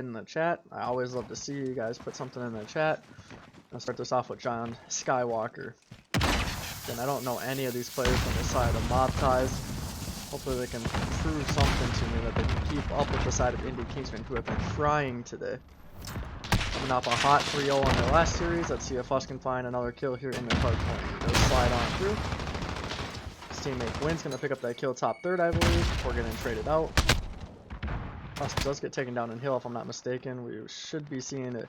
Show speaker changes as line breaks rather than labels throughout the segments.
in the chat. I always love to see you guys put something in the chat. I'll start this off with John Skywalker. And I don't know any of these players on the side of Mobties. Hopefully they can prove something to me that they can keep up with the side of Indy Kingsmen, who have been trying today. Coming off a hot 3-0 on their last series. Let's see if Huss can find another kill here in the hard point. He does slide on through. His teammate Wynn's going to pick up that kill top third, I believe, before getting traded out. Huss does get taken down in hill, if I'm not mistaken. We should be seeing a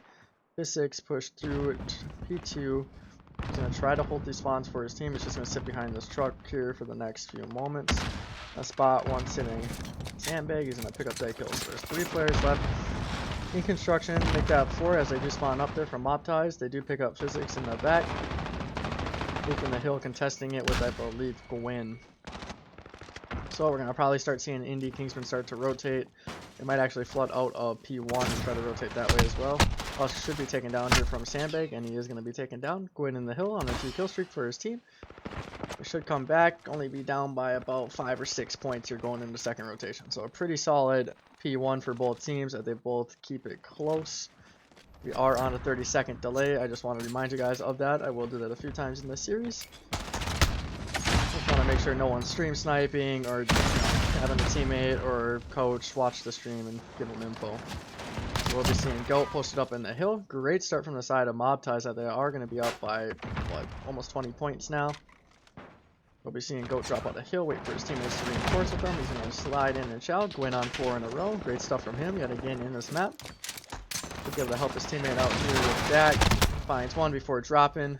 P6 push through it. P2. He's going to try to hold these spawns for his team. He's just going to sit behind this truck here for the next few moments. A spot, one sitting sandbag. He's going to pick up that kill. So there's 3 players left in construction. Make that 4 as they do spawn up there from Mobties. They do pick up physics in the back. Taking the hill, contesting it with, I believe, Gwyn. So we're going to probably start seeing Indy Kingsmen start to rotate. They might actually flood out of P1 and try to rotate that way as well. Huss should be taken down here from Sandbag, and he is going to be taken down. Gwyn in the hill on a 2-kill streak for his team. They should come back, only be down by about 5 or 6 points here going into second rotation. So a pretty solid P1 for both teams, that they both keep it close. We are on a 30-second delay. I just want to remind you guys of that. I will do that a few times in this series. Just want to make sure no one's stream sniping or having a teammate or coach watch the stream and give them info. So we'll be seeing GOAT posted up in the hill. Great start from the side of Mobties, that they are going to be up by what, almost 20 points now. We'll be seeing GOAT drop out the hill, wait for his teammates to reinforce with him. He's going to slide in and chow. Gwyn on 4 in a row. Great stuff from him yet again in this map. He'll be able to help his teammate out here with Dak. Finds one before dropping.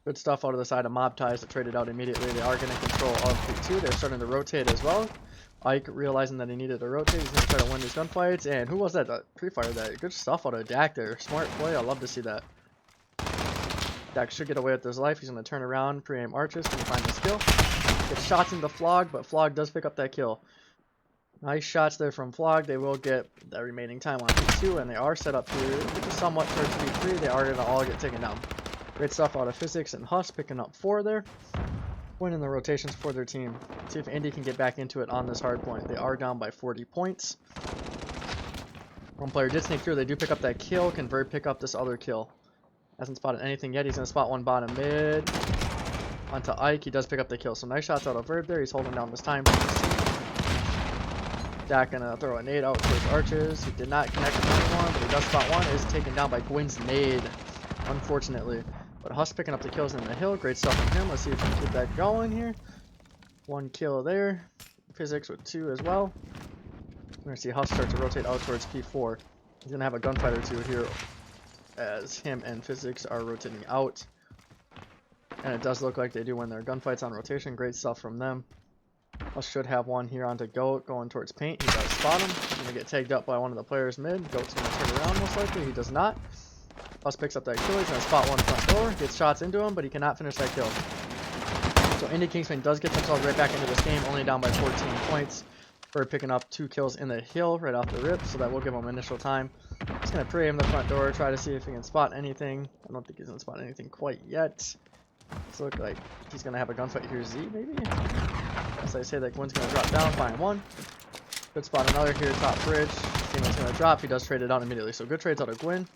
Good stuff out of the side of Mobties that traded out immediately. They are getting control of P2. They're starting to rotate as well. Ike realizing that he needed to rotate. He's going to try to win these gunfights. And who was that that pre-fired that? Good stuff out of Dak there. Smart play. I love to see that. Dak should get away with his life. He's going to turn around, pre-aim arches, going to find this kill. Get shots into Flog, but Flog does pick up that kill. Nice shots there from Flog. They will get the remaining time on P2, and they are set up here somewhat towards P3. They are going to all get taken down. Great stuff out of Physics and Huss picking up 4 there. Winning the rotations for their team. See if Indy can get back into it on this hard point. They are down by 40 points. One player did sneak through. They do pick up that kill. Convert pick up this other kill. Hasn't spotted anything yet. He's going to spot one bottom mid. Onto Ike. He does pick up the kill. So nice shots out of Verb there. He's holding down this time. Dak going to throw a nade out towards Arches. He did not connect with anyone, but he does spot one. Is taken down by Gwyn's nade, unfortunately. But Huss picking up the kills in the hill. Great stuff from him. Let's see if we can keep that going here. 1 kill there. Physics with 2 as well. We're going to see Huss start to rotate out towards P4. He's going to have a gunfight or 2 here as him and Physics are rotating out. And it does look like they do win their gunfights on rotation. Great stuff from them. Huss should have one here onto GOAT going towards paint. He does spot him. He's going to get tagged up by one of the players mid. GOAT's going to turn around most likely. He does not. Huss picks up that kill. He's going to spot one front door. Gets shots into him, but he cannot finish that kill. So Indy Kingsmen does get themselves right back into this game, only down by 14 points. Bird picking up 2 kills in the hill right off the rip, so that will give him initial time. He's going to pre-aim the front door, try to see if he can spot anything. I don't think he's going to spot anything quite yet. This looks like he's going to have a gunfight here. Z, maybe? As I say, that Gwyn's going to drop down, find one. Good spot another here, top bridge. Teammate's going to drop. He does trade it out immediately. So good trades out of Gwyn.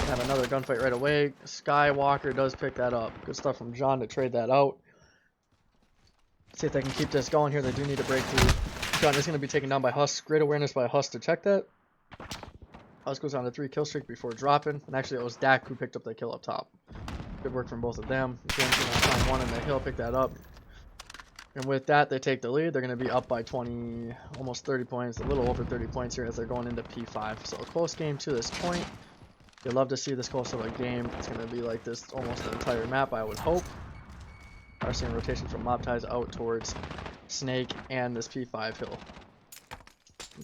Have another gunfight right away. Skywalker does pick that up. Good stuff from John to trade that out. See if they can keep this going here. They do need a breakthrough. John is going to be taken down by Huss. Great awareness by Huss to check that. Huss goes on a 3-kill streak before dropping. And actually, it was Dak who picked up that kill up top. Good work from both of them. Gwyn's going to find one in the hill, pick that up. And with that, they take the lead. They're going to be up by 20, almost 30 points, a little over 30 points here as they're going into P5. So a close game to this point. You'd love to see this close of a game. It's going to be like this almost the entire map, I would hope. Are seeing rotation from Mobties out towards Snake and this P5 hill.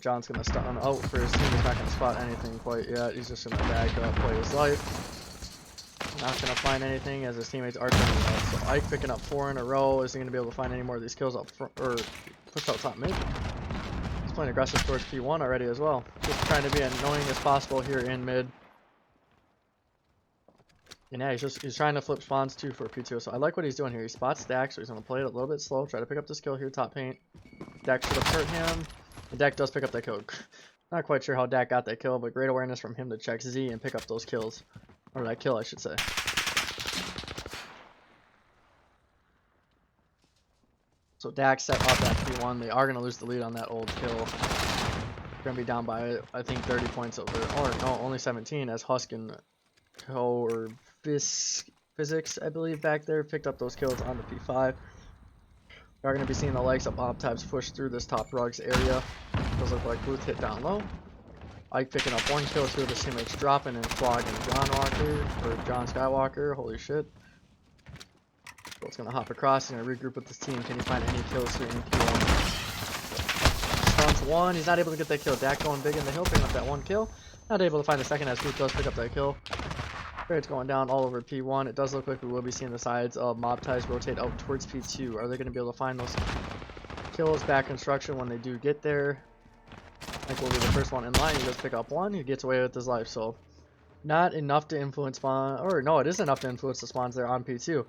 John's going to start on out for his team. He's not going to spot anything quite yet. He's just going to back up, play his life. Not going to find anything as his teammates are coming out. So Ike picking up 4 in a row. Is he going to be able to find any more of these kills up front, or push out top mid? He's playing aggressive towards P1 already as well. Just trying to be as annoying as possible here in mid. And yeah, he's trying to flip spawns too for P2. So I like what he's doing here. He spots Dak, so he's going to play it a little bit slow. Try to pick up this kill here, top paint. Dak should have hurt him. And Dak does pick up that kill. Not quite sure how Dak got that kill, but great awareness from him to check Z and pick up those kills. Or that kill, I should say. So Dak set up that P1. They are going to lose the lead on that old kill. They're going to be down by, I think, 30 points over. Or no, only 17 as Husk and Physics, I believe, back there picked up those kills on the P5. We are going to be seeing the likes of Mobties push through this top rugs area. Does look like Booth hit down low. Ike picking up 1 kill, 2 of his teammates dropping and flogging John Skywalker. Holy shit. Bolt's gonna hop across and regroup with his team. Can he find any kills here in P1? Stuns 1. He's not able to get that kill. Dak going big in the hill, picking up that 1 kill. Not able to find the second as Booth does pick up that kill. It's going down all over P1. It does look like we will be seeing the sides of Mobties rotate out towards P2. Are they going to be able to find those kills back construction when they do get there? I think we'll be the first one in line. He does pick up 1. He gets away with his life. So not enough to influence spawn. Or no, it is enough to influence the spawns there on P2.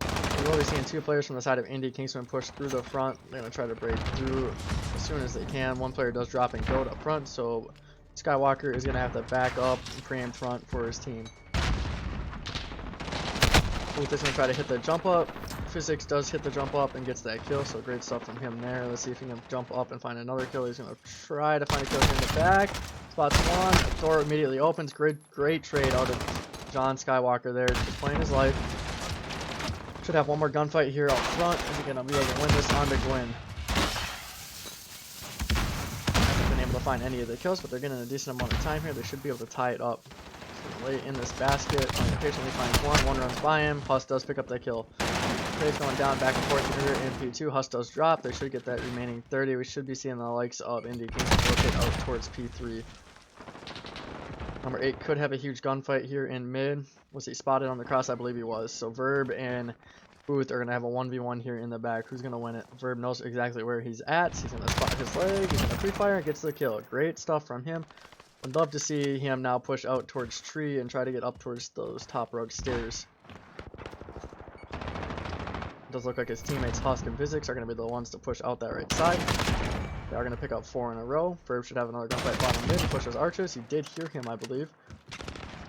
We will be seeing 2 players from the side of Indy Kingsmen push through the front. They're going to try to break through as soon as they can. 1 player does drop and go up front. So Skywalker is going to have to back up and pray in front for his team. Booth is going to try to hit the jump up. Physics does hit the jump up and gets that kill, so great stuff from him there. Let's see if he can jump up and find another kill. He's going to try to find a kill in the back. Spots 1. The door immediately opens. Great trade out of John Skywalker there, just playing his life. Should have 1 more gunfight here out front. Is he going to be able to win this on to Gwyn? To find any of the kills, but they're getting a decent amount of time here. They should be able to tie it up. So late in this basket, patiently finds 1 runs by him. Huss does pick up that kill. Trade's going down back and forth here in P2. Huss does drop. They should get that remaining 30. We should be seeing the likes of Indy Kingsmen rotate out towards P3. Number 8 could have a huge gunfight here in mid. Was he spotted on the cross? I believe he was. So Verb and Booth are going to have a 1v1 here in the back. Who's going to win it? Verb knows exactly where he's at. He's going to spot his leg. He's going to pre-fire and gets the kill. Great stuff from him. Would love to see him now push out towards tree and try to get up towards those top rug stairs. It does look like his teammates Husk and Physics are going to be the ones to push out that right side. They are going to pick up 4 in a row. Verb should have another gunfight bottom mid. He pushes archers. He did hear him, I believe.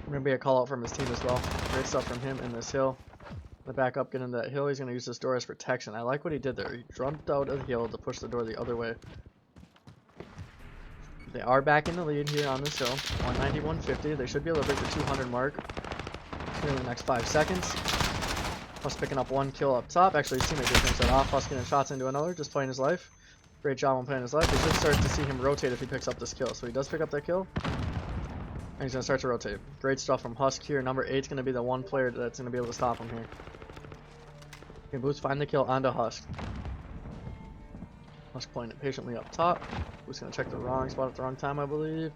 Going to be a call out from his team as well. Great stuff from him in this hill. The back up, get into that hill. He's going to use this door as protection. I like what he did there. He jumped out of the hill to push the door the other way. They are back in the lead here on this hill. 190, 150. They should be able to break the 200 mark here in the next 5 seconds. Huss picking up 1 kill up top. Actually, his teammate just finished that off. Huss getting shots into another, just playing his life. Great job on playing his life. They should start to see him rotate if he picks up this kill. So he does pick up that kill. And he's going to start to rotate. Great stuff from Husk here. Number 8 is going to be the 1 player that's going to be able to stop him here. Okay, Boots find the kill onto Husk. Husk playing it patiently up top. Boots going to check the wrong spot at the wrong time, I believe.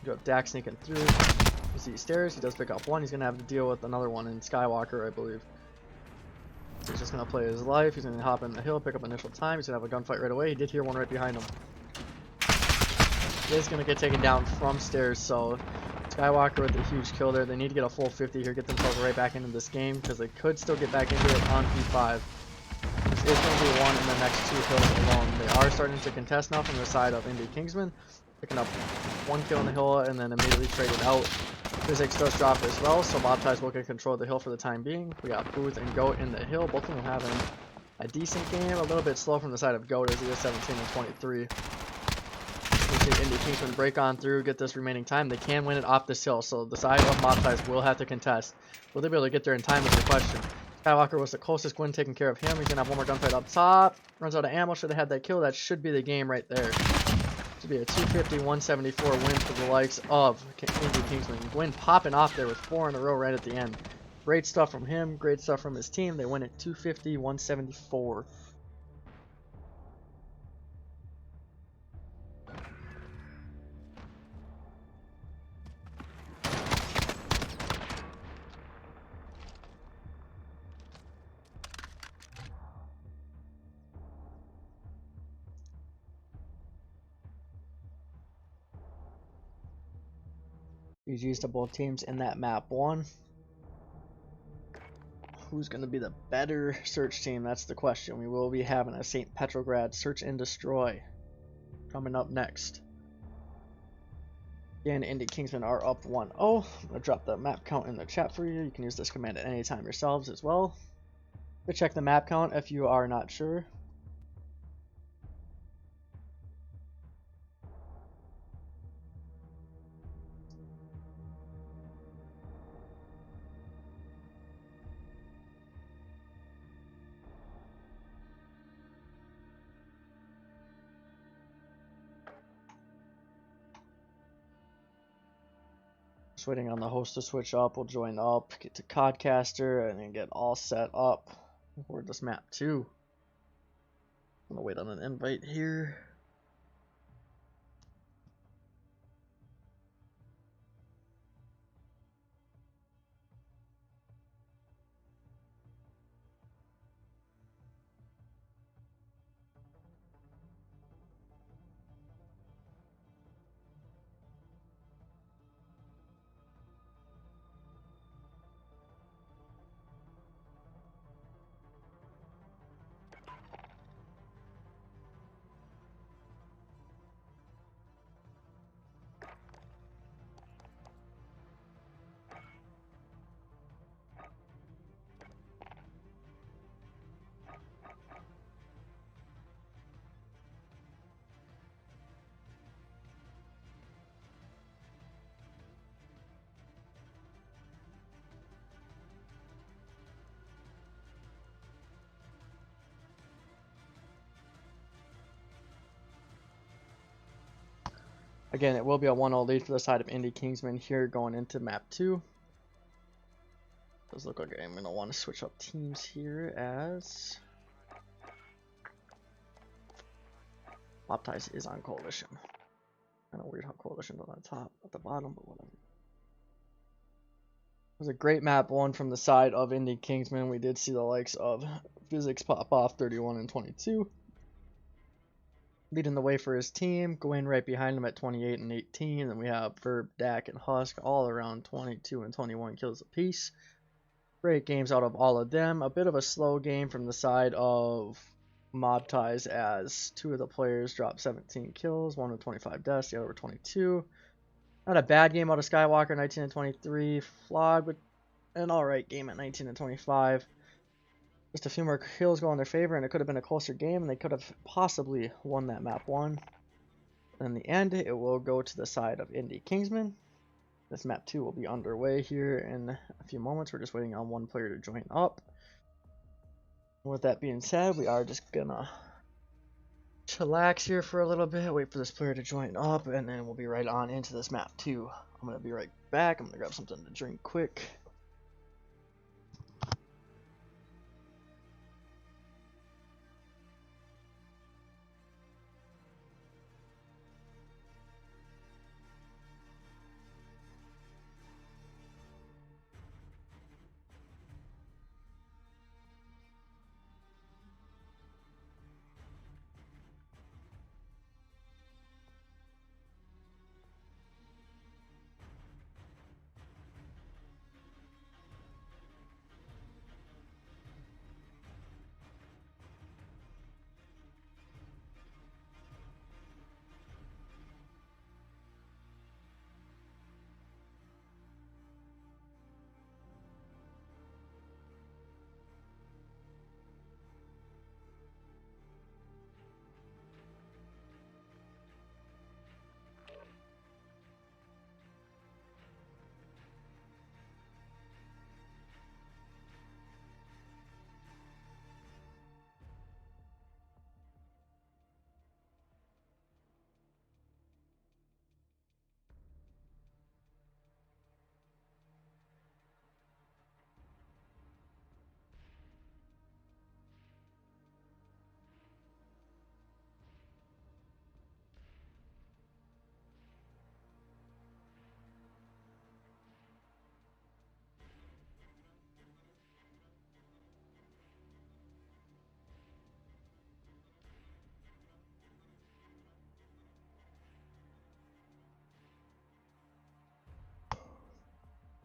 You have Dak sneaking through. You see stairs. He does pick up 1. He's going to have to deal with another one in Skywalker, I believe. So he's just going to play his life. He's going to hop in the hill, pick up initial time. He's going to have a gunfight right away. He did hear one right behind him. He is going to get taken down from stairs, so Skywalker with a huge kill there. They need to get a full 50 here, get themselves right back into this game, because they could still get back into it on P5. This is going to be 1 in the next 2 hills alone. They are starting to contest now from the side of Indy Kingsmen, picking up 1 kill on the hill and then immediately traded out. Physics does drop as well, so Mobties will get control of the hill for the time being. We got Booth and Goat in the hill, both of them having a decent game, a little bit slow from the side of Goat as he is 17 and 23. We see Indy Kingsmen break on through, get this remaining time. They can win it off this hill, so the side of Mobties will have to contest. Will they be able to get there in time is the question. Skywalker was the closest. Gwyn taking care of him. He's going to have 1 more gunfight up top. Runs out of ammo. Should have had that kill. That should be the game right there. Should be a 250-174 win for the likes of Indy Kingsmen. Gwyn popping off there with 4 in a row right at the end. Great stuff from him. Great stuff from his team. They win it 250-174. GG's to both teams in that map 1. Who's going to be the better search team? That's the question. We will be having a St. Petrograd Search and Destroy coming up next. Again, Indy Kingsmen are up 1-0. I'm going to drop the map count in the chat for you. You can use this command at any time yourselves as well. To check the map count if you are not sure. Just waiting on the host to switch up. We'll join up, get to Codcaster, and then get all set up for this map 2. I'm gonna wait on an invite here. Again, it will be a 1-0 lead for the side of Indy Kingsmen here going into map 2. Does look like I'm going to want to switch up teams here as Mobties is on Coalition. Kind of weird how Coalition's on the top, at the bottom, but whatever. It was a great map 1 from the side of Indy Kingsmen. We did see the likes of Wyggzz pop off 31 and 22. Leading the way for his team, going right behind him at 28 and 18. Then we have Verb, Dak, and Husk all around 22 and 21 kills apiece. Great games out of all of them. A bit of a slow game from the side of Mobties as 2 of the players dropped 17 kills, 1 with 25 deaths, the other with 22. Not a bad game out of Skywalker, 19 and 23. Flawed, but an alright game at 19 and 25. Just a few more kills go in their favor, and it could have been a closer game, and they could have possibly won that map 1. In the end, it will go to the side of Indy Kingsmen. This map 2 will be underway here in a few moments. We're just waiting on one player to join up. With that being said, we are just gonna chillax here for a little bit, wait for this player to join up, and then we'll be right on into this map 2. I'm gonna be right back. I'm gonna grab something to drink quick.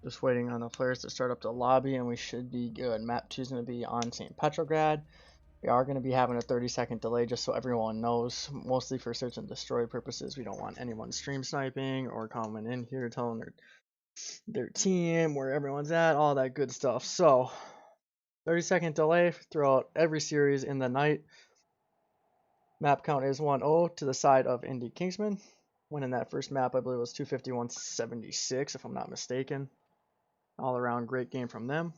Just waiting on the players to start up the lobby, and we should be good. Map 2 is going to be on St. Petrograd. We are going to be having a 30-second delay just so everyone knows, mostly for search and destroy purposes. We don't want anyone stream sniping or coming in here telling their team where everyone's at, all that good stuff. So 30-second delay throughout every series in the night. Map count is 1-0 to the side of Indy Kingsmen. Winning that first map, I believe it was 251-76 if I'm not mistaken. All around great game from them.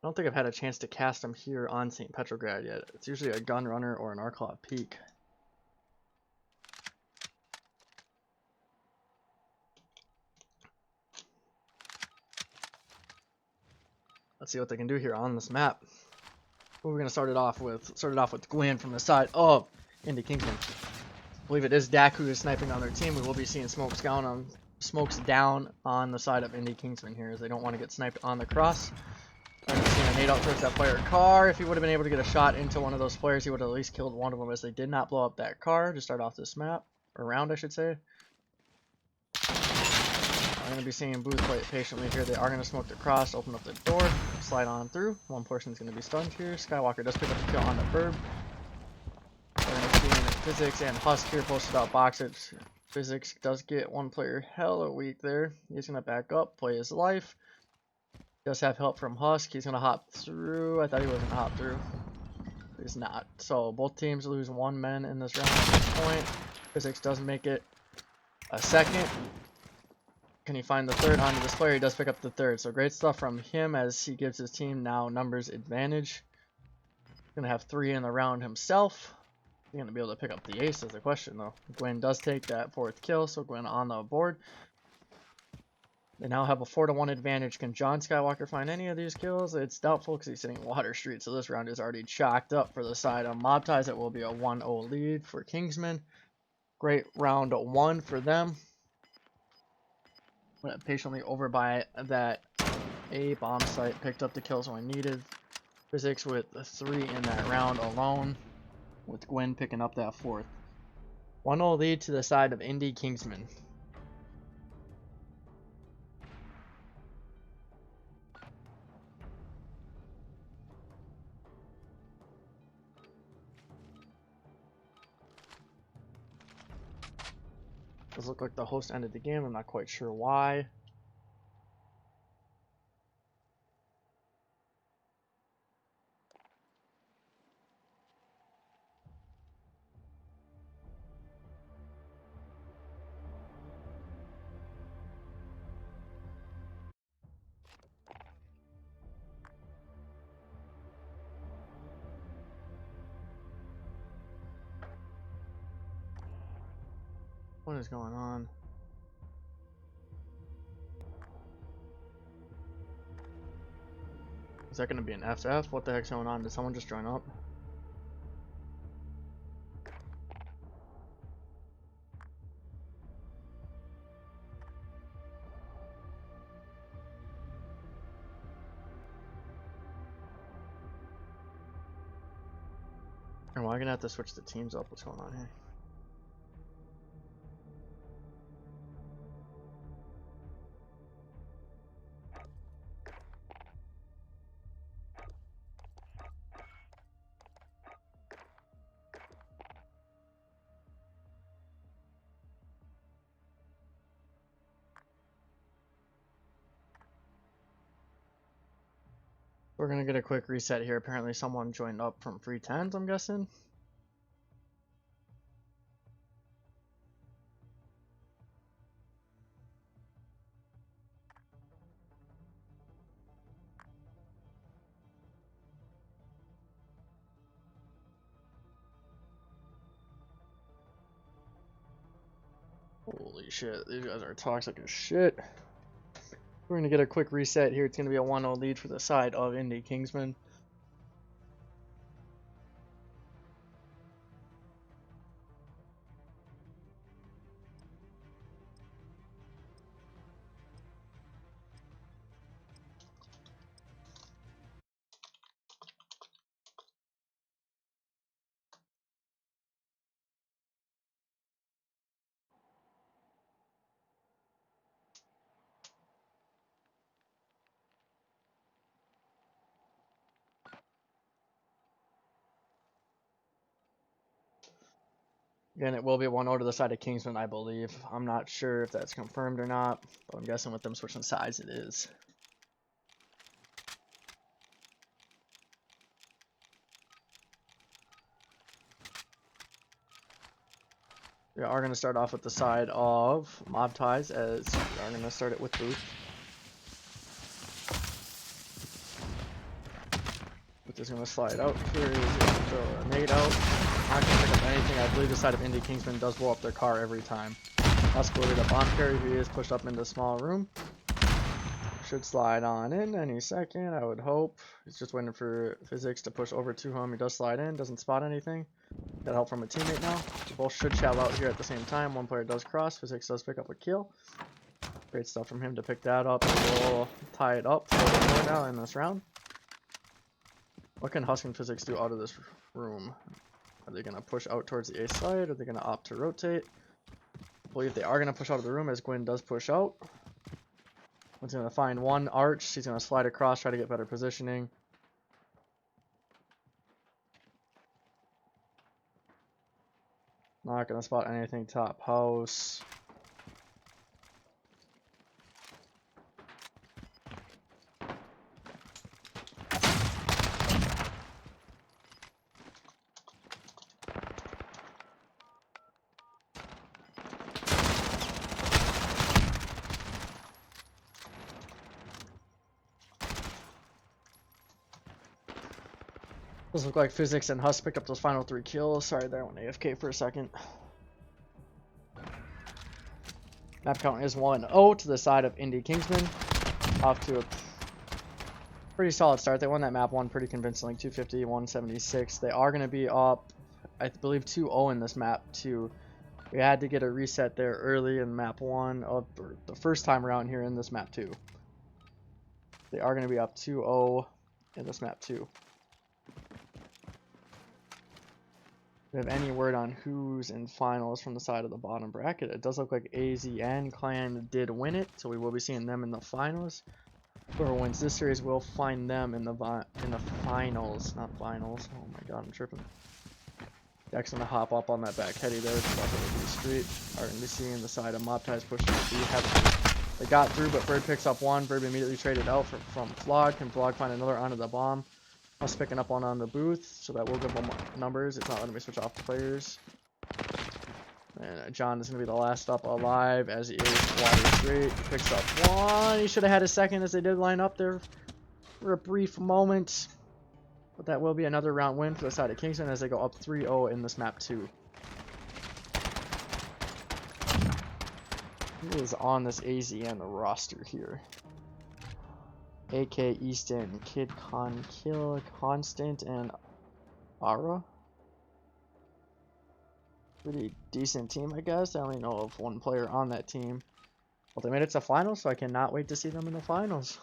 I don't think I've had a chance to cast them here on St. Petrograd yet. It's usually a gun runner or an Arclot Peak. Let's see what they can do here on this map. Who are we gonna start it off with? Start it off with Gwen from the side of Indy Kingsman. I believe it is Dak who is sniping on their team. We will be seeing smokes down on the side of Indy Kingsman here, as they don't want to get sniped on the cross. I'm seeing a nade out towards that player car. If he would have been able to get a shot into one of those players, he would have at least killed one of them, as they did not blow up that car to start off this map, or round I should say. I'm going to be seeing Booth play it patiently here. They are going to smoke the cross, open up the door, slide on through. One person is going to be stunned here. Skywalker does pick up the kill on the Burb. We're going to see Physics and Husk here posted out boxes. Physics does get one player hella weak there. He's going to back up, play his life. Does have help from Husk. He's going to hop through. I thought he was going to hop through. He's not. So both teams lose one man in this round at this point. Physics does make it a second. Can he find the third onto this player? He does pick up the third. So great stuff from him, as he gives his team now numbers advantage. Going to have 3 in the round himself. He's going to be able to pick up the ace is the question though. Gwen does take that 4th kill, so Gwen on the board. They now have a 4-1 advantage. Can John Skywalker find any of these kills? It's doubtful because he's sitting Water Street, so this round is already chalked up for the side of Mobties. It will be a 1-0 lead for Kingsmen. Great round 1 for them. Went patiently over by that A bomb site, picked up the kills when needed. Physics with 3 in that round alone, with Gwen picking up that 4th. 1-0 lead to the side of Indy Kingsmen. Does look like the host ended the game. I'm not quite sure why. What is going on? Is that going to be an FF? What the heck's going on? Did someone just join up? Am I going to have to switch the teams up? What's going on here? We're going to get a quick reset here. Apparently someone joined up from free 10s, I'm guessing. Holy shit, these guys are toxic as shit. We're going to get a quick reset here. It's going to be a 1-0 lead for the side of Indy Kingsmen. Again, it will be 1-0 to the side of Kingsman, I believe. I'm not sure if that's confirmed or not, but I'm guessing with them switching sides, it is. We are going to start off with the side of Mobties, as we are going to start it with Booth. Booth is going to slide out here. He's going to throw a nade out. Not going to pick up anything. I believe the side of Indy Kingsmen does blow up their car every time. Escalator the bomb carrier. He is pushed up into a small room. Should slide on in any second, I would hope. He's just waiting for Wyggzz to push over to him. He does slide in, doesn't spot anything. Got help from a teammate now. They both should shell out here at the same time. One player does cross. Wyggzz does pick up a kill. Great stuff from him to pick that up. We'll tie it up for more now in this round. What can Husk and Wyggzz do out of this room? Are they going to push out towards the A side? Are they going to opt to rotate? I believe they are going to push out of the room as Gwyn does push out. One's going to find one arch. He's going to slide across, try to get better positioning. Not going to spot anything top house. Does look like Wyggzz and Husk picked up those final 3 kills. Sorry, there I went AFK for a second. Map count is 1-0 to the side of Indy Kingsmen. Off to a pretty solid start. They won that map 1 pretty convincingly, 250, 176. They are going to be up, I believe, 2-0 in this map too. We had to get a reset there early in map 1, or the first time around here in this map 2. They are going to be up 2-0 in this map 2. Do we have any word on who's in finals from the side of the bottom bracket? It does look like AZN Clan did win it, so we will be seeing them in the finals. Whoever wins this series will find them in the finals, not finals. Oh my god, I'm tripping. Deck's gonna hop up on that back heady there, just off of the street. Are gonna be seeing the side of Mobties pushing the B. They got through, but Bird picks up one. Bird immediately traded out from Flog. Can Flog find another onto the bomb? Us picking up one on the booth, so that will give them numbers. It's not letting me switch off the players. And John is going to be the last up alive as he is water straight. He picks up one. He should have had a second as they did line up there for a brief moment. But that will be another round win for the side of Kingsman as they go up 3-0 in this map 2. Who is on this AZN roster here? AK Easton, Kid Con Kill, Constant, and Ara. Pretty decent team, I guess. I only know of one player on that team. Well, they made it to finals, so I cannot wait to see them in the finals.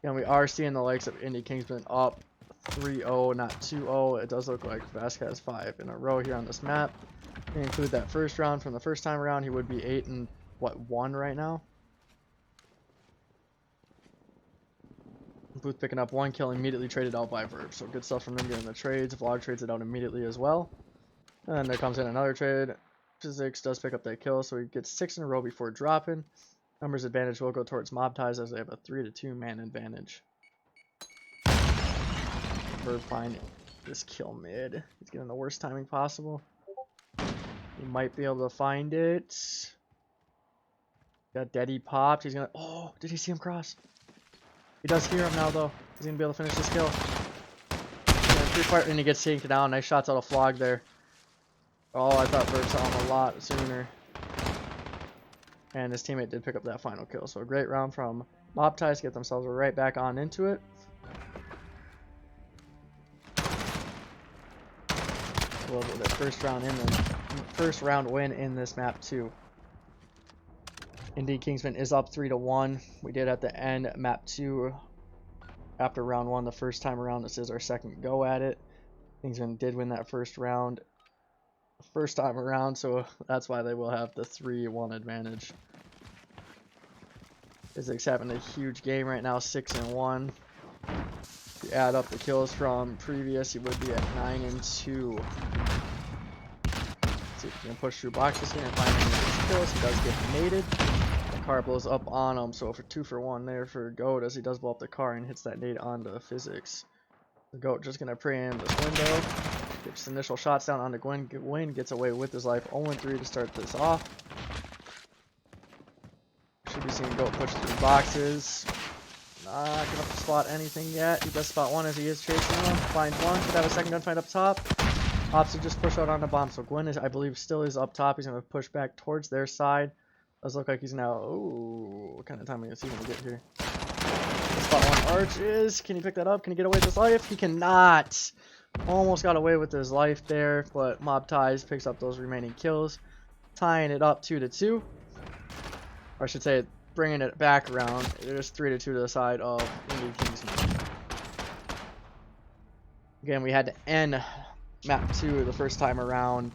And we are seeing the likes of Indy Kingsmen up 3-0, not 2-0. It does look like Vask has 5 in a row here on this map. If you include that first round from the first time around, he would be 8-1 right now. Booth picking up 1 kill, immediately traded out by Verb. So good stuff from them getting the trades. Vlog trades it out immediately as well. And then there comes in another trade. Wyggzz does pick up that kill, so he gets 6 in a row before dropping. Numbers advantage will go towards Mobties as they have a 3-2 man advantage. Verb finding this kill mid. He's getting the worst timing possible. He might be able to find it. Got Daddy popped. He's gonna. Oh, did he see him cross? He does hear him now, though. He's going to be able to finish this kill. And he gets taken down. Nice shots out of Flog there. Oh, I thought Bird saw him a lot sooner. And his teammate did pick up that final kill. So a great round from Mobties to get themselves right back on into it. We'll get the first round win in this map, too. Indy Kingsman is up 3-1. We did at the end map 2 after round 1 the first time around. This is our second go at it. Kingsman did win that first round first time around, so that's why they will have the 3-1 advantage. Wyggzz having a huge game right now, 6-1. If you add up the kills from previous, he would be at 9-2. Gonna push through boxes here and find any of his kills. He does get mated. The car blows up on him, so for 2 for 1 there for Goat as he does blow up the car and hits that nade onto Physics. The Goat just gonna pray in this window. Gets initial shots down onto Gwen. Gwen gets away with his life. 0-3 to start this off. Should be seeing Goat push through boxes. Not gonna spot anything yet. He does spot one as he is chasing him. Finds one. Could have a second gunfight up top. Ops to just push out on the bomb. So Gwen is, I believe, still is up top. He's gonna push back towards their side. Does look like he's now. Oh, what kind of timing is he gonna get here? Spot one arches. Can he pick that up? Can he get away with his life? He cannot. Almost got away with his life there, but Mobties picks up those remaining kills, tying it up 2-2. Or I should say, bringing it back around. It is 3-2 to the side of Indy Kingsmen. Again, we had to end map 2 the first time around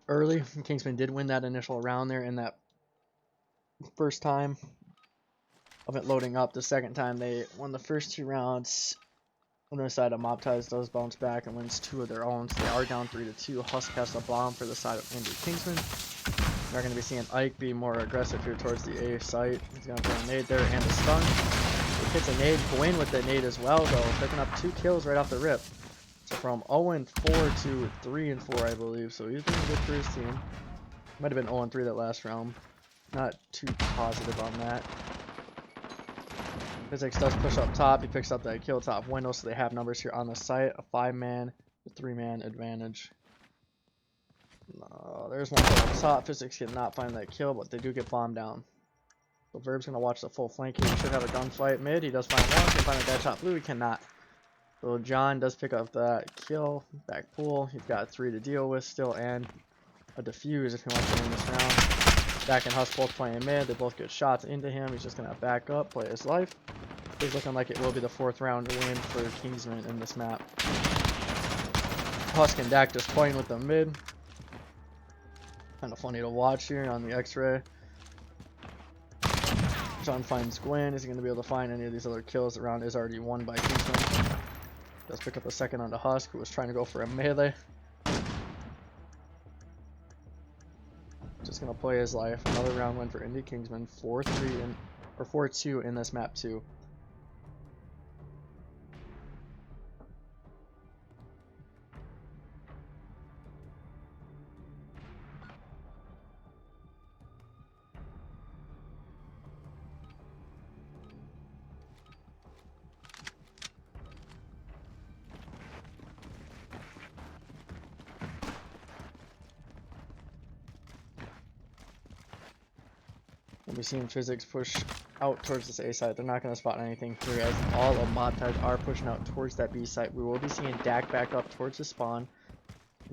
early. Kingsmen did win that initial round there in that first time of it loading up. The second time they won the first 2 rounds. On the side of Mobties does bounce back and wins 2 of their own, so they are down 3-2. Husk has a bomb for the side of Indy Kingsmen. We're going to be seeing Ike be more aggressive here towards the A site. He's going to throw a nade there and a stun. He hits a nade. Gwen with the nade as well, though, picking up 2 kills right off the rip. So from 0-4 to 3-4, I believe. So he's doing good for his team. Might have been 0-3 that last round. Not too positive on that. Physics does push up top. He picks up that kill top window, so they have numbers here on the site. A 5-man, a 3-man advantage. There's one up top. Physics cannot find that kill, but they do get bombed down. So Verb's going to watch the full flank here. He should have a gunfight mid. He does find one. Can find a guy top blue. He cannot. So John does pick up that kill. Back pool. He's got 3 to deal with still, and a defuse if he wants to win this round. Dak and Husk both playing mid. They both get shots into him. He's just going to back up, play his life. It's looking like it will be the 4th round win for Kingsmen in this map. Husk and Dak just playing with the mid. Kind of funny to watch here on the X-ray. John finds Gwen. Is he going to be able to find any of these other kills? The round is already won by Kingsmen. Does pick up a second onto Husk, who was trying to go for a melee. Just going to play his life. Another round win for Indy Kingsmen. 4-3 or 4-2 in this map 2. We're seeing Physics push out towards this A site. They're not going to spot anything here as all of Mobties are pushing out towards that B site. We will be seeing Dak back up towards the spawn.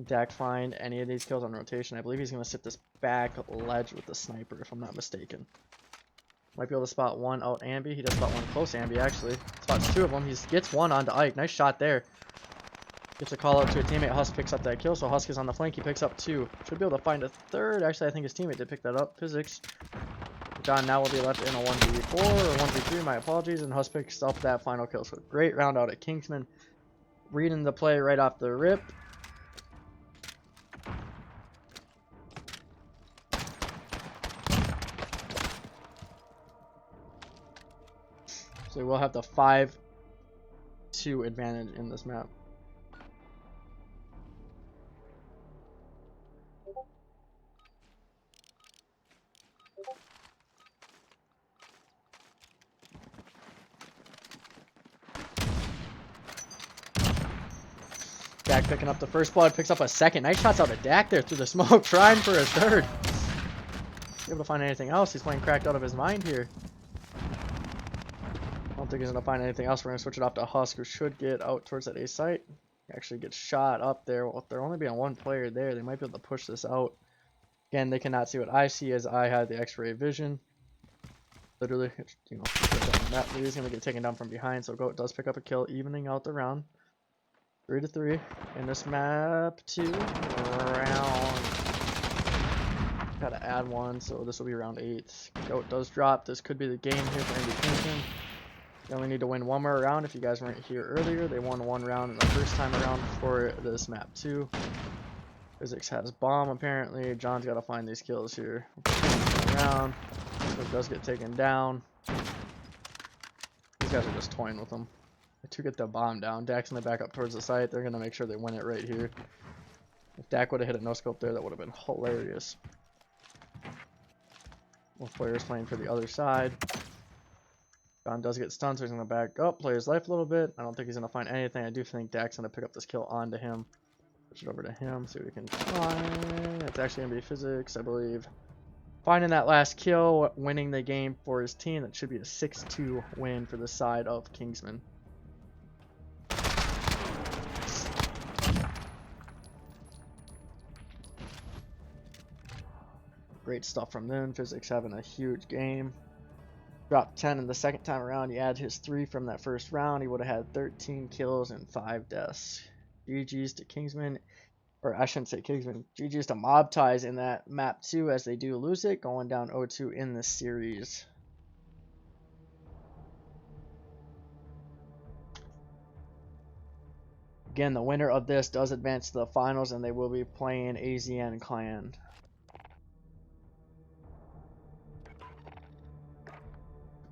Dak find any of these kills on rotation. I believe he's going to sit this back ledge with the sniper, if I'm not mistaken. Might be able to spot one out Ambi. He does spot one close Ambi, actually. Spots 2 of them. He gets one onto Ike. Nice shot there. Gets a call out to a teammate. Husk picks up that kill, so Husk is on the flank. He picks up 2. Should be able to find a 3rd. Actually, I think his teammate did pick that up. Physics. John now will be left in a 1v4 or 1v3, my apologies, and Husk picks up that final kill. So great round out at Kingsmen. Reading the play right off the rip. So we'll have the 5-2 advantage in this map. Dak picking up the first blood, picks up a second. Nice shots out of Dak there through the smoke, trying for a 3rd. Able to find anything else. He's playing cracked out of his mind here. I don't think he's going to find anything else. We're going to switch it off to Husk, who should get out towards that A site. He actually gets shot up there. Well, if there only being 1 player there, they might be able to push this out. Again, they cannot see what I see as I have the X-ray vision. Literally, you know, he's going to get taken down from behind, so Goat does pick up a kill, evening out the round. 3-3 in this map 2 round. Gotta add 1, so this will be round 8. Goat does drop. This could be the game here for Indy Kingsmen. They only need to win 1 more round. If you guys weren't here earlier, they won 1 round in the first time around for this map 2. Wyggzz has bomb apparently. John's got to find these kills here. Around. It does get taken down. These guys are just toying with him. To get the bomb down. Dak's gonna back up towards the site. They're gonna make sure they win it right here. If Dak would have hit a no-scope there, that would have been hilarious. Both players playing for the other side. John does get stunned, so he's gonna back up, play his life a little bit. I don't think he's gonna find anything. I do think Dak's gonna pick up this kill onto him. Switch it over to him, see what he can find. It's actually gonna be Wyggzz, I believe. Finding that last kill, winning the game for his team. That should be a 6-2 win for the side of Kingsmen. Great stuff from them. Wyggzz having a huge game. Dropped 10 in the second time around. He added his 3 from that first round. He would have had 13 kills and 5 deaths. GG's to Kingsmen. Or I shouldn't say Kingsmen. GG's to Mobties in that map 2 as they do lose it. Going down 0-2 in this series. Again, the winner of this does advance to the finals and they will be playing AZN Clan.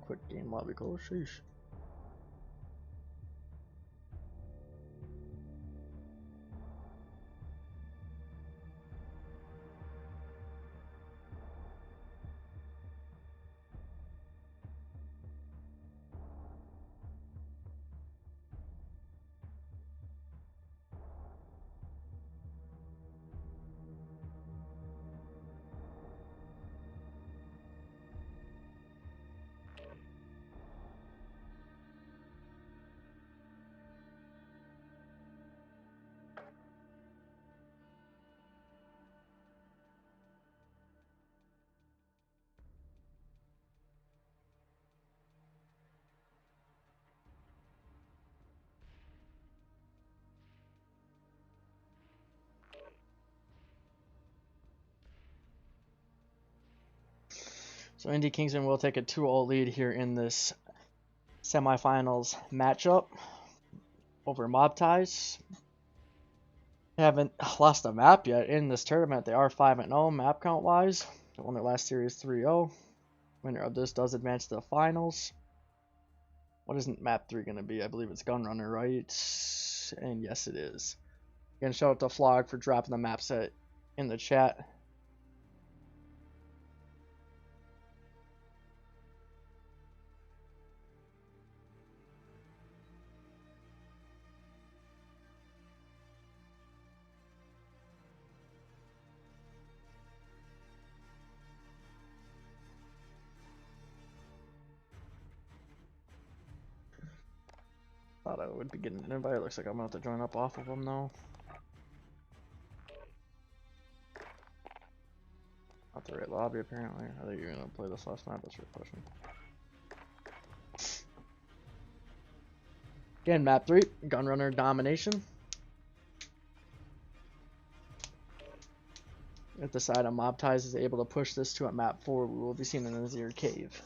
Quick game lobby call, sheesh. So Indy Kingsmen will take a 2-0 lead here in this semifinals matchup over Mobties. They haven't lost a map yet in this tournament. They are 5-0 map count wise. They won their last series 3-0. Winner of this does advance to the finals. What isn't map 3 going to be? I believe it's Gunrunner, right? And yes, it is. Again, shout out to Flog for dropping the map set in the chat. Thought I would be getting an invite. Looks like I'm gonna have to join up off of them though. Not the right lobby apparently. I think you're gonna play this last map. That's your question. Again, map 3, Gunrunner Domination. If the side of Mobties is able to push this to a map 4, we will be seen in the Azir Cave.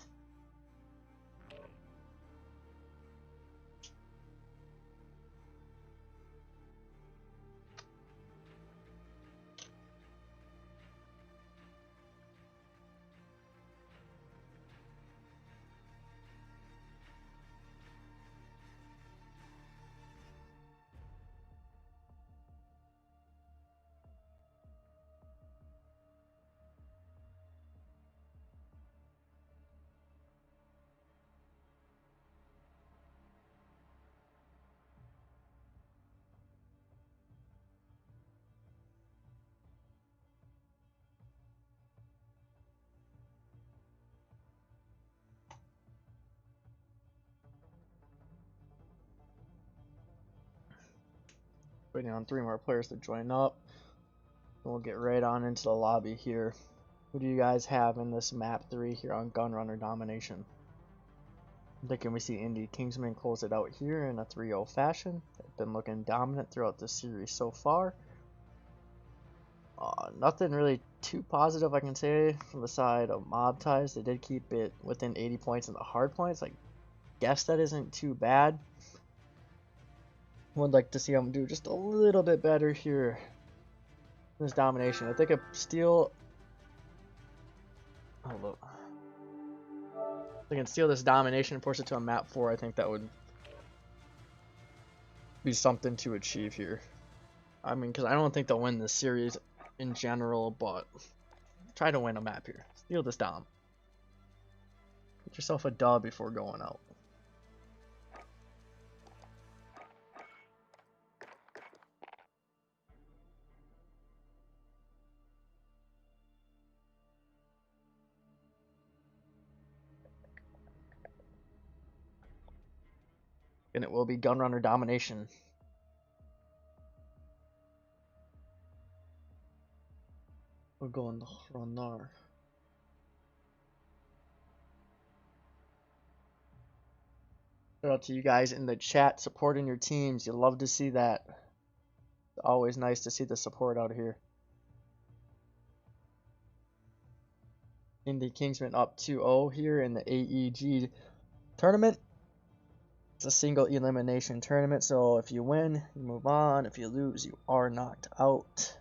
Waiting on 3 more players to join up. We'll get right on into the lobby here. Who do you guys have in this map 3 here on Gunrunner Domination? I'm thinking we see Indy Kingsmen close it out here in a 3-0 fashion. They've been looking dominant throughout the series so far. Nothing really too positive I can say from the side of Mobties. They did keep it within 80 points in the hard points. I guess that isn't too bad. Would like to see them do just a little bit better here This domination. If they could steal... Oh, look. If they can steal this domination and force it to a map 4, I think that would be something to achieve here. I mean, because I don't think they'll win this series in general, but try to win a map here. Steal this dom. Get yourself a dub before going out. And it will be Gunrunner domination. We're going to Runnar. Shout out to you guys in the chat supporting your teams. You love to see that. It's always nice to see the support out here. Indy Kingsmen up 2-0 here in the AEG tournament. It's a single elimination tournament, so if you win, you move on. If you lose, you are knocked out.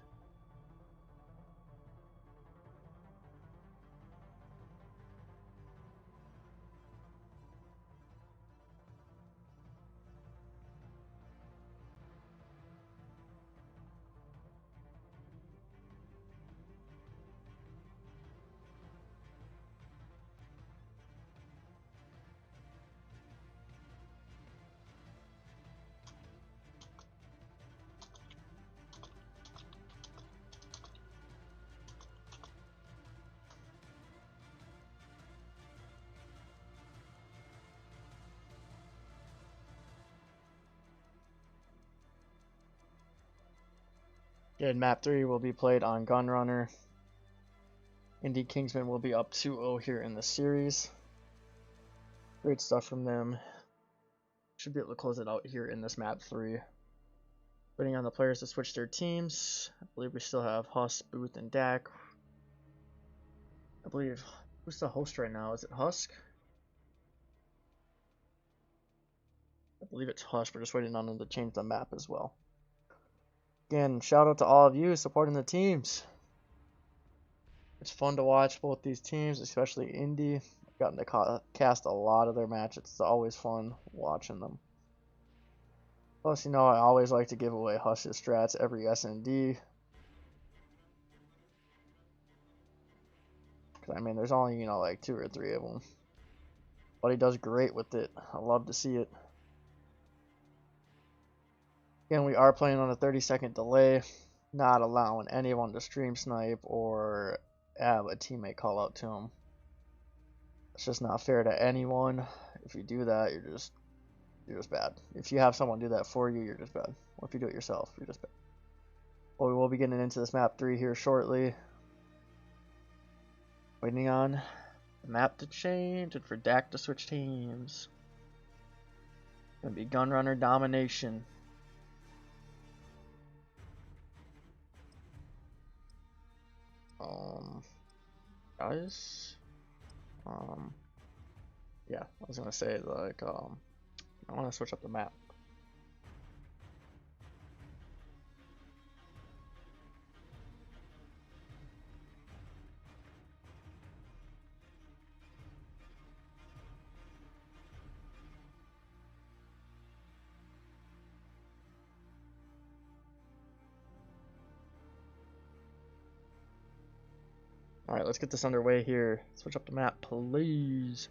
Again, map 3 will be played on Gunrunner. Indy Kingsmen will be up 2-0 here in the series. Great stuff from them. Should be able to close it out here in this map 3. Waiting on the players to switch their teams. I believe we still have Husk, Booth, and Dak. I believe, who's the host right now? Is it Husk? I believe it's Husk. We're just waiting on them to change the map as well. Again, shout out to all of you supporting the teams. It's fun to watch both these teams, especially Indy. I've gotten to cast a lot of their matches. It's always fun watching them. Plus, you know, I always like to give away Husk's strats every S&D. Because, I mean, there's only, you know, like 2 or 3 of them. But he does great with it. I love to see it. Again, we are playing on a 30-second delay, not allowing anyone to stream snipe or have a teammate call out to him. It's just not fair to anyone. If you do that, you're just bad. If you have someone do that for you, you're just bad. Or if you do it yourself, you're just bad. Well, we will be getting into this map 3 here shortly. Waiting on the map to change and for Dak to switch teams. Gonna be Gunrunner domination. Guys, yeah, I was gonna say, like, I want to switch up the map. Alright, let's get this underway here. Switch up the map, please.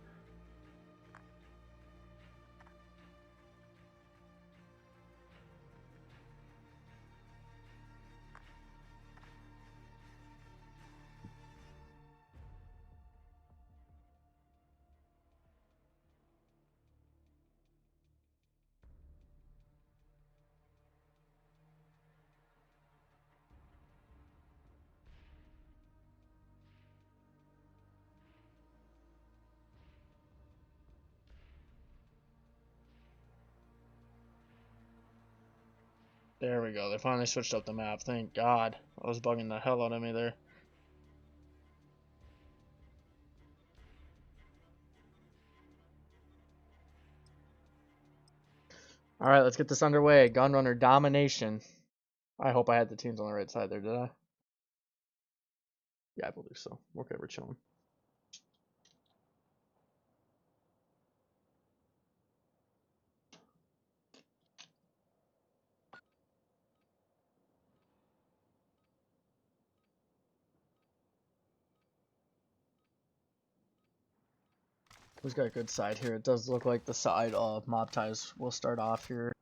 There we go. They finally switched up the map. Thank God. I was bugging the hell out of me there. Alright, let's get this underway. Gunrunner domination. I hope I had the teams on the right side there, did I? Yeah, I believe so. Okay, we're chilling. Who's got a good side here? It does look like the side of Mobties will start off here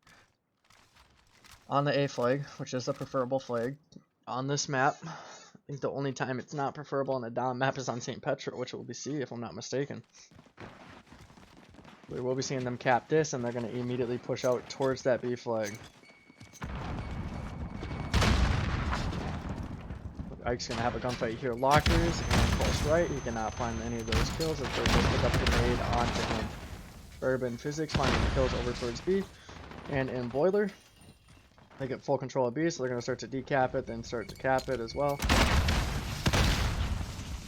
on the A flag, which is the preferable flag on this map. I think the only time it's not preferable on the Dom map is on St. Petra, which will be C if I'm not mistaken. We will be seeing them cap this, and they're going to immediately push out towards that B flag. Ike's going to have a gunfight here. Lockers and close right. He cannot find any of those kills as they just pick up grenade onto him. Urban Physics finding the kills over towards B. And in Boiler, they get full control of B, so they're going to start to decap it, then start to cap it as well.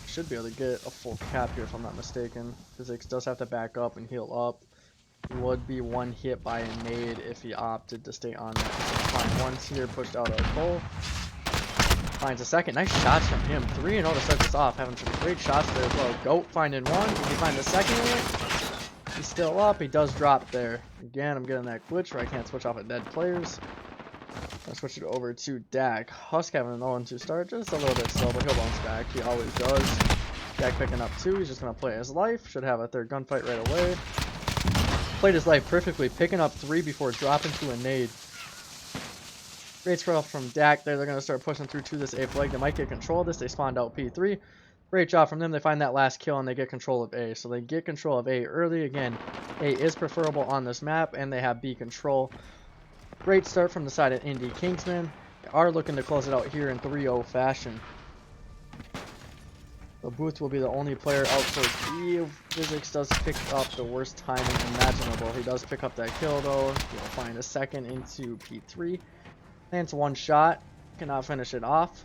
Should be able to get a full cap here if I'm not mistaken. Physics does have to back up and heal up. Would be one hit by a nade if he opted to stay on that. Fine, once here, pushed out a goal. Finds a second. Nice shots from him. 3-0 to start this off. Having some great shots there as well. Goat finding one. Did he find the second one? He's still up. He does drop there. Again, I'm getting that glitch where I can't switch off at dead players. I'll switch it over to Dak. Husk having an 0-2 start. Just a little bit slow, but he'll bounce back. He always does. Dak picking up 2. He's just going to play his life. Should have a third gunfight right away. Played his life perfectly. Picking up 3 before dropping to a nade. Great spread off from Dak there. They're going to start pushing through to this A flag. They might get control of this. They spawned out P3. Great job from them. They find that last kill and they get control of A. So they get control of A early. Again, A is preferable on this map and they have B control. Great start from the side of Indy Kingsmen. They are looking to close it out here in 3-0 fashion. The Booth will be the only player out for B. Physics does pick up the worst timing imaginable. He does pick up that kill though. He'll find a second into P3. Lands one shot, cannot finish it off.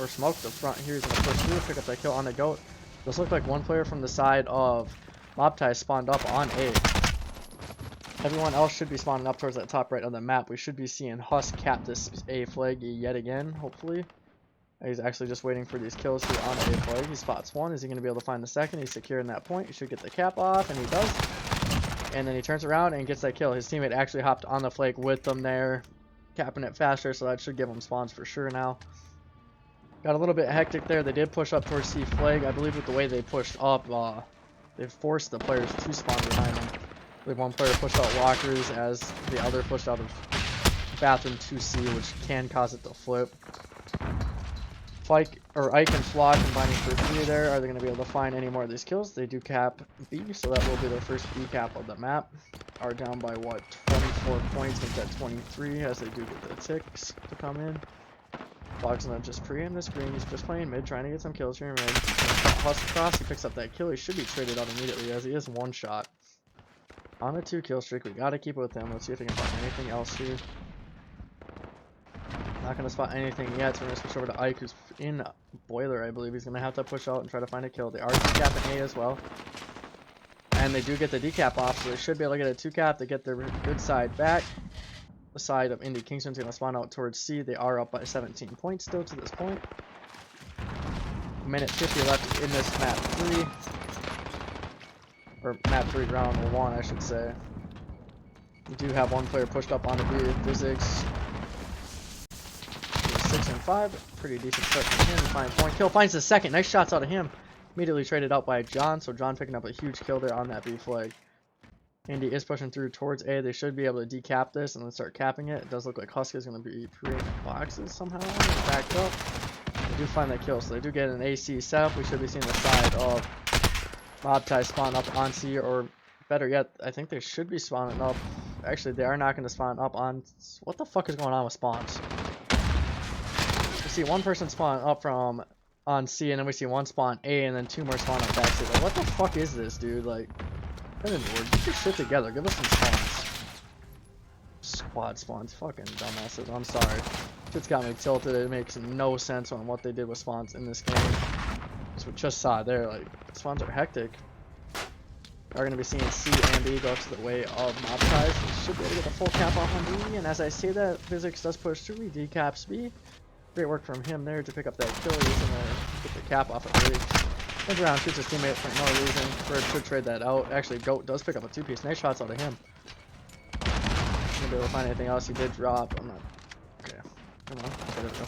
Or smoke the front here. He's going to push through, pick up that kill on the goat. Does look like one player from the side of Mobties spawned up on A. Everyone else should be spawning up towards that top right of the map. We should be seeing Husk cap this A flag yet again, hopefully. He's actually just waiting for these kills here on A flag. He spots one. Is he going to be able to find the second? He's securing that point. He should get the cap off, and he does. And then he turns around and gets that kill. His teammate actually hopped on the flag with them there, capping it faster, so that should give them spawns for sure now. Got a little bit hectic there. They did push up towards C flag. I believe with the way they pushed up, they forced the players to spawn behind them. I believe one player pushed out lockers as the other pushed out of bathroom 2C, which can cause it to flip. Ike and Flaw combining for 3 there. Are they going to be able to find any more of these kills? They do cap B, so that will be their first B cap of the map. Are down by what, 24 points, make that 23 as they do get the ticks to come in. Flog's gonna just pre-aim this green. He's just playing mid, trying to get some kills here in mid. Husk across, he picks up that kill. He should be traded out immediately as he is one shot. On a 2 kill streak, we gotta keep it with him. Let's see if he can find anything else here. Not gonna spot anything yet, so we're gonna switch over to Ike, who's in Boiler, I believe. He's gonna have to push out and try to find a kill. They are decapping A as well. And they do get the decap off, so they should be able to get a 2 cap to get their good side back. The side of Indy Kingsmen's going to spawn out towards C. They are up by 17 points still to this point. Minute 50 left in this map 3. Or map 3 round 1, I should say. We do have one player pushed up onto B. Physics. 6 and 5. Pretty decent start from him. Finds one kill. Finds the second. Nice shots out of him. Immediately traded out by John. So John picking up a huge kill there on that B flag. Indy is pushing through towards A. They should be able to decap this and then start capping it. It does look like Husk is going to be pre-aiming boxes somehow. Backed up. They do find that kill, so they do get an AC setup. We should be seeing the side of Mobties spawn up on C, or better yet, I think they should be spawning up. Actually, they are not going to spawn up on... What the fuck is going on with spawns? We see one person spawn up from on C, and then we see one spawn A, and then 2 more spawn on back C. Like, what the fuck is this, dude? Like... Get your shit together. Give us some spawns. Squad spawns. Fucking dumbasses. I'm sorry. Shit's got me tilted. It makes no sense on what they did with spawns in this game. So we just saw it there. Like, spawns are hectic. We're going to be seeing C and B go to the way of Mobties. We should be able to get the full cap off on B. And as I say that, Physics does push through. He decaps B. Great work from him there to pick up that kill. He's gonna get the cap off of Wyggzz. Turns around, shoots his teammate for no reason. Bird should trade that out. Actually, Goat does pick up a 2-piece. Nice shots out of him. Gonna be able to find anything else. He did drop. I'm not. Okay. Come on. There we go.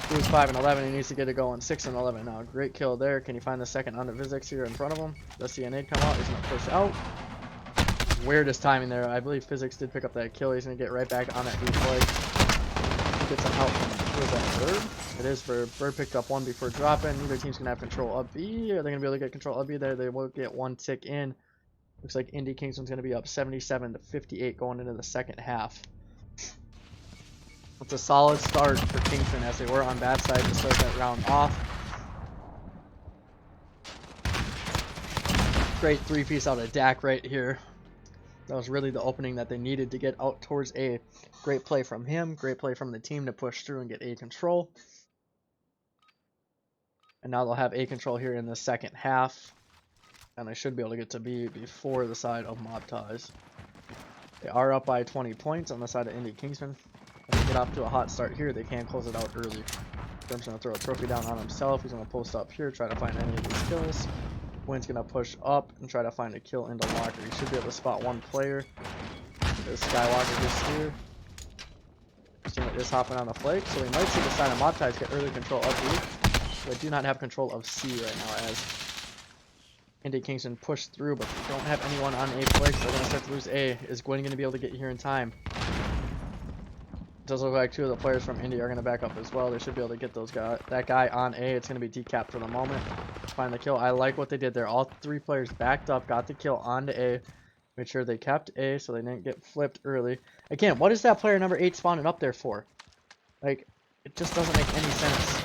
He was 5 and 11. He needs to get it going. 6 and 11 now. Great kill there. Can he find the second on the Wyggzz here in front of him? Does see a nade come out? He's gonna push out. Weirdest timing there. I believe Wyggzz did pick up that kill. He's gonna get right back on that B flag. Get some help from, who is that, Verb? It is Verb. Verb picked up one before dropping. Neither team's gonna have control of B. Are they gonna be able to get control of B there? They will get one tick in. Looks like Indy Kingsmen's gonna be up 77 to 58 going into the second half. It's a solid start for Kingsmen as they were on bad side to start that round off. Great 3-piece out of Dak right here. That was really the opening that they needed to get out towards A. Great play from him. Great play from the team to push through and get A control. And now they'll have A control here in the second half. And they should be able to get to B before the side of Mobties. They are up by 20 points on the side of Indy Kingsmen. If they get off to a hot start here, they can close it out early. Grim's going to throw a trophy down on himself. He's going to post up here, try to find any of these kills. Wynn's going to push up and try to find a kill into Locker. He should be able to spot one player. There's Skywalker just here. His teammate is hopping on the flank, so we might see the side of Mobties get early control of B. They do not have control of C right now as Indy Kingsmen push through, but they don't have anyone on A flank, so they're going to start to lose A. Is Gwyn going to be able to get here in time? It does look like 2 of the players from Indy are going to back up as well. They should be able to get that guy on A. It's going to be decapped for the moment. Find the kill. I like what they did there. All 3 players backed up, got the kill onto A. Made sure they kept A so they didn't get flipped early. Again, what is that player number 8 spawning up there for? Like, it just doesn't make any sense.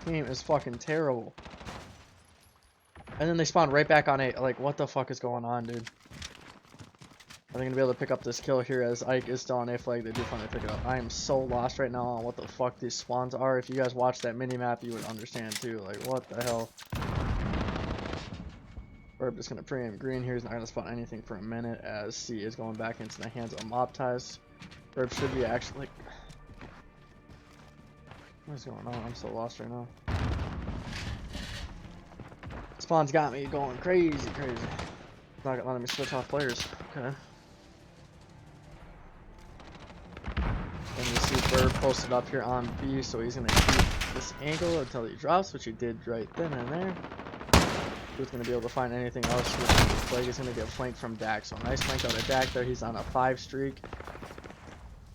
Team is fucking terrible. And then they spawn right back on A. Like, what the fuck is going on, dude? Are they going to be able to pick up this kill here as Ike is still on A flag? They do finally pick it up. I am so lost right now on what the fuck these spawns are. If you guys watch that mini-map, you would understand too. Like, what the hell? Verb is going to pre-aim green here. He's not going to spawn anything for a minute as C is going back into the hands of Mobties. Verb should be actually... Like, what is going on? I'm so lost right now. Spawn's got me going crazy. Not gonna let me switch off players. Okay. And you see Verb posted up here on B, so he's gonna keep this angle until he drops, which he did right then and there. Who's gonna be able to find anything else? Flag is gonna get flanked from Dak, so nice flank out of Dak there. He's on a 5 streak.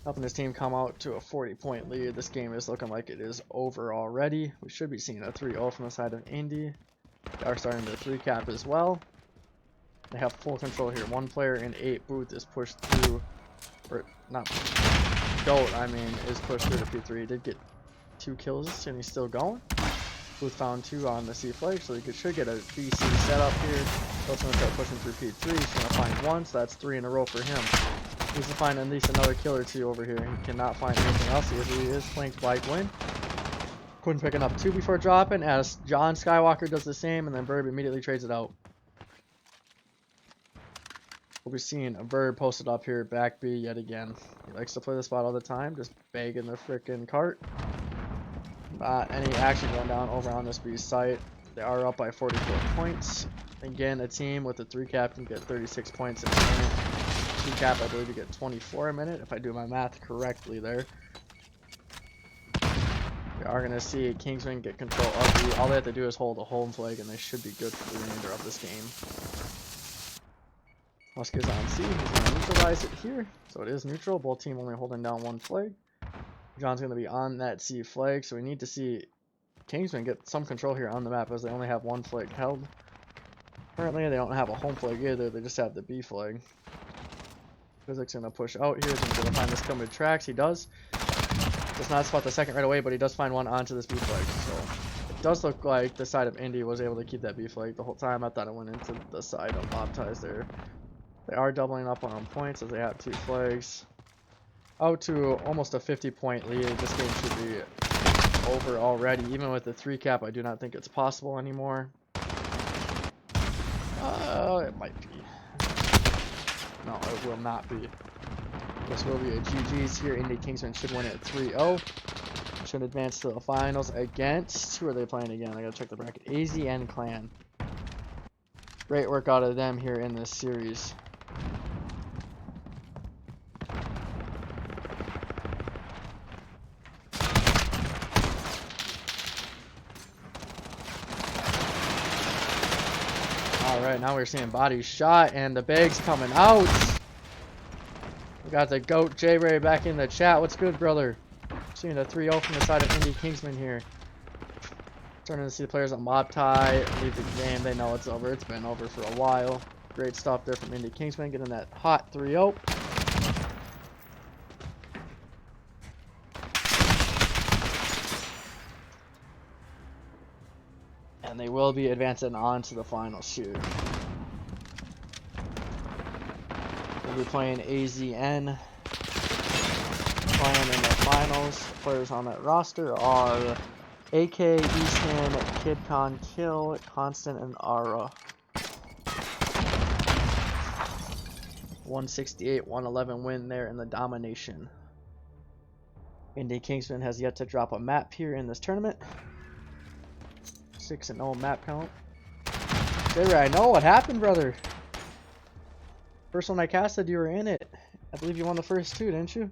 Helping his team come out to a 40-point lead. This game is looking like it is over already. We should be seeing a 3-0 from the side of Indy. They are starting to 3-cap as well. They have full control here. 1 player in 8 booth is pushed through, or not Goat, I mean, is pushed through to P3. He did get 2 kills and he's still going. Booth found 2 on the C flag, so he should get a BC setup here. Goat's going to start pushing through P3. He's going to find 1, so that's 3 in a row for him. He needs to find at least another kill or 2 over here. He cannot find anything else. He is flanked by Gwyn. Gwyn picking up 2 before dropping as John Skywalker does the same, and then Verb immediately trades it out. We'll be seeing a Verb posted up here, back B yet again. He likes to play the spot all the time, just begging the frickin' cart. Not any action going down over on this B site. They are up by 44 points. Again, a team with a 3-cap can get 36 points in a minute. 2-cap, I believe, you get 24 a minute, if I do my math correctly there. We are going to see Kingsmen get control of B. All they have to do is hold a home flag, and they should be good for the remainder of this game. Musk is on C. He's going to neutralize it here. So it is neutral. Both team only holding down 1 flag. John's going to be on that C flag, so we need to see Kingsmen get some control here on the map as they only have 1 flag held. Currently, they don't have a home flag either. They just have the B flag. Wyggzz going to push out here. He's going to find this kill mid tracks. He does. Does not spot the second right away, but he does find one onto this B flag. So it does look like the side of Indy was able to keep that B flag the whole time. I thought it went into the side of Mobties there. They are doubling up on points as they have 2 flags. Out to almost a 50-point lead. This game should be over already. Even with the 3-cap, I do not think it's possible anymore. It might be. No, it will not be. This will be a GG's here. Indy Kingsmen should win it 3-0. Should advance to the finals against... Who are they playing again? I gotta check the bracket. AZN Clan. Great work out of them here in this series. Alright, now we're seeing body shot and the bags coming out. We got the GOAT J-Ray back in the chat. What's good, brother? Seeing a 3-0 from the side of Indy Kingsmen here. Starting to see the players on Mobties leave the game. They know it's over. It's been over for a while. Great stuff there from Indy Kingsmen, getting that hot 3-0. And they will be advancing on to the final shoot. We'll be playing AZN. Playing in the finals. Players on that roster are AK, Easton, KidCon, Kill, Constant, and Ara. 168-111 win there in the domination. Indy Kingsman has yet to drop a map here in this tournament. 6-0 map count. J-Ray, I know what happened, brother. First one I casted, you were in it. I believe you won the first two, didn't you?